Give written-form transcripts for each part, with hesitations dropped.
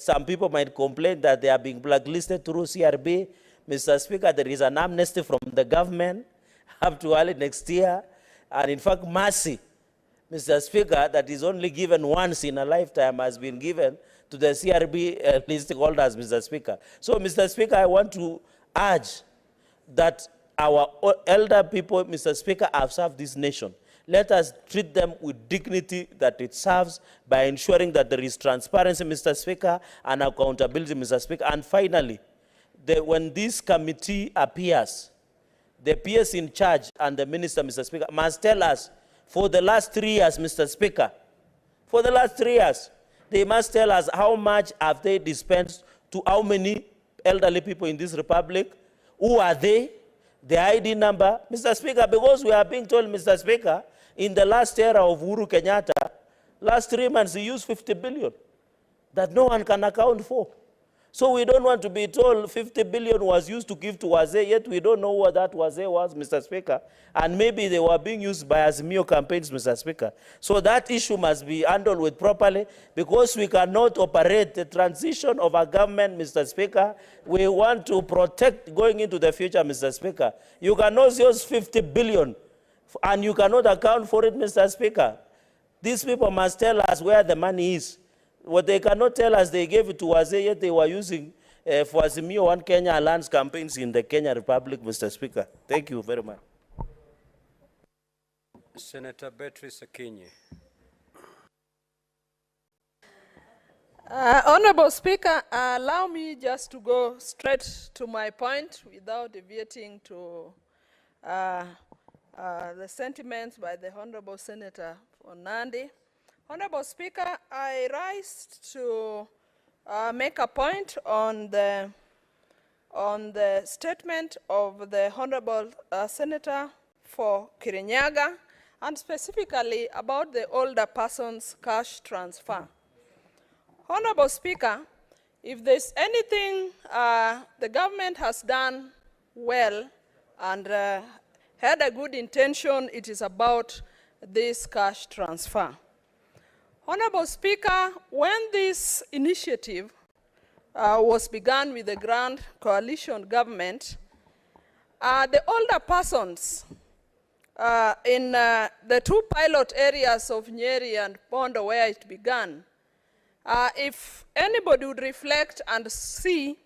some people might complain that they are being blacklisted through CRB. Mr. Speaker, there is an amnesty from the government up to early next year. And in fact, mercy, Mr. Speaker, that is only given once in a lifetime has been given to the CRB list holders, Mr. Speaker. So, Mr. Speaker, I want to urge that our elder people, Mr. Speaker, have served this nation. Let us treat them with dignity that it serves by ensuring that there is transparency, Mr. Speaker, and accountability, Mr. Speaker. And finally, when this committee appears, the PS in charge and the minister, Mr. Speaker, must tell us for the last 3 years, Mr. Speaker, for the last 3 years, they must tell us how much have they dispensed to how many elderly people in this republic, who are they, the ID number, Mr. Speaker, because we are being told, Mr. Speaker, in the last era of Uhuru Kenyatta, last 3 months he used 50 billion that no one can account for. So we don't want to be told 50 billion was used to give to Wazee, yet we don't know what that Wazee was, Mr. Speaker. And maybe they were being used by Azimio campaigns, Mr. Speaker. So that issue must be handled with properly, because we cannot operate the transition of a government, Mr. Speaker. We want to protect going into the future, Mr. Speaker. You cannot use 50 billion and you cannot account for it, Mr. Speaker. These people must tell us where the money is. What they cannot tell us, they gave it to Wazee, yet they were using for Azimio One Kenya Alliance campaigns in the Kenya Republic, Mr. Speaker. Thank you very much. Senator Beatrice Akinyi. Honorable Speaker, allow me just to go straight to my point without deviating to the sentiments by the Honorable Senator Nandi. Honorable Speaker, I rise to make a point on the statement of the Honorable Senator for Kirinyaga, and specifically about the older person's cash transfer. Honorable Speaker, if there's anything the government has done well and had a good intention, it is about this cash transfer. Honorable Speaker, when this initiative was begun with the Grand Coalition government, the older persons in the 2 pilot areas of Nyeri and Bondo where it began, if anybody would reflect and see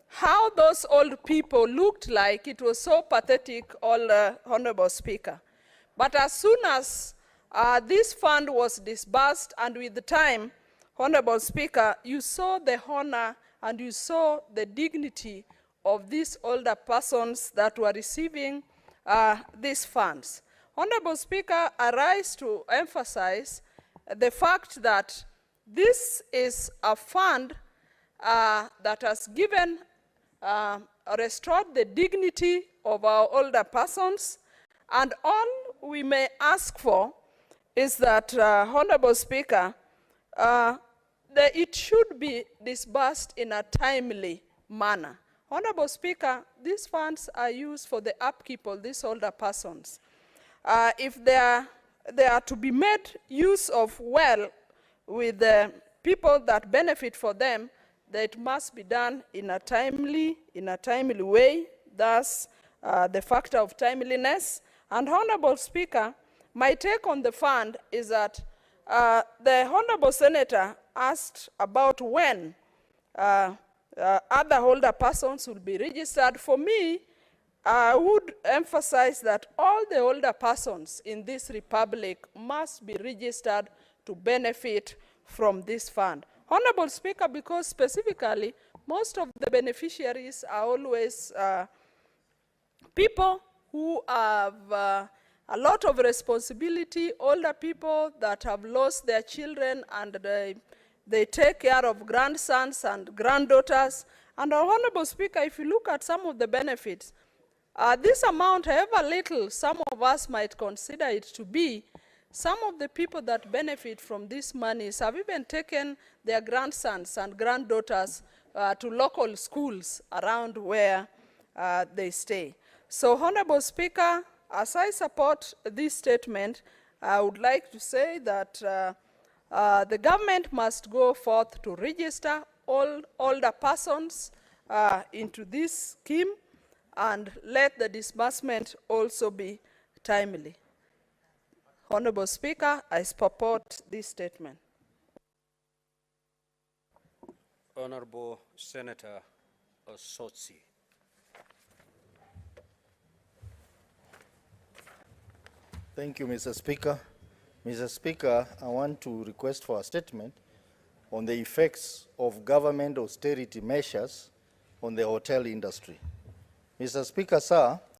how those old people looked like, it was so pathetic, Honorable Speaker. But as soon as this fund was disbursed, and with the time, Honorable Speaker, you saw the honor and you saw the dignity of these older persons that were receiving these funds. Honorable Speaker, I rise to emphasize the fact that this is a fund that has given, restored the dignity of our older persons, and all we may ask for is that, Honorable Speaker, that it should be disbursed in a timely manner. Honorable Speaker, these funds are used for the upkeep of these older persons. If they are to be made use of well with the people that benefit for them, that it must be done in a timely way. Thus, the factor of timeliness. And Honorable Speaker, my take on the fund is that the Honorable Senator asked about when other older persons will be registered. For me, I would emphasize that all the older persons in this republic must be registered to benefit from this fund. Honorable Speaker, because specifically, most of the beneficiaries are always people who have a lot of responsibility, older people that have lost their children, and they take care of grandsons and granddaughters. And Honorable Speaker, if you look at some of the benefits, this amount, however little some of us might consider it to be, some of the people that benefit from these monies have even taken their grandsons and granddaughters to local schools around where they stay. So, Honorable Speaker, as I support this statement, I would like to say that the government must go forth to register all older persons into this scheme, and let the disbursement also be timely. Honorable Speaker, I support this statement. Honorable Senator Osotsi. Thank you, Mr. Speaker. Mr. Speaker, I want to request for a statement on the effects of government austerity measures on the hotel industry. Mr. Speaker, sir,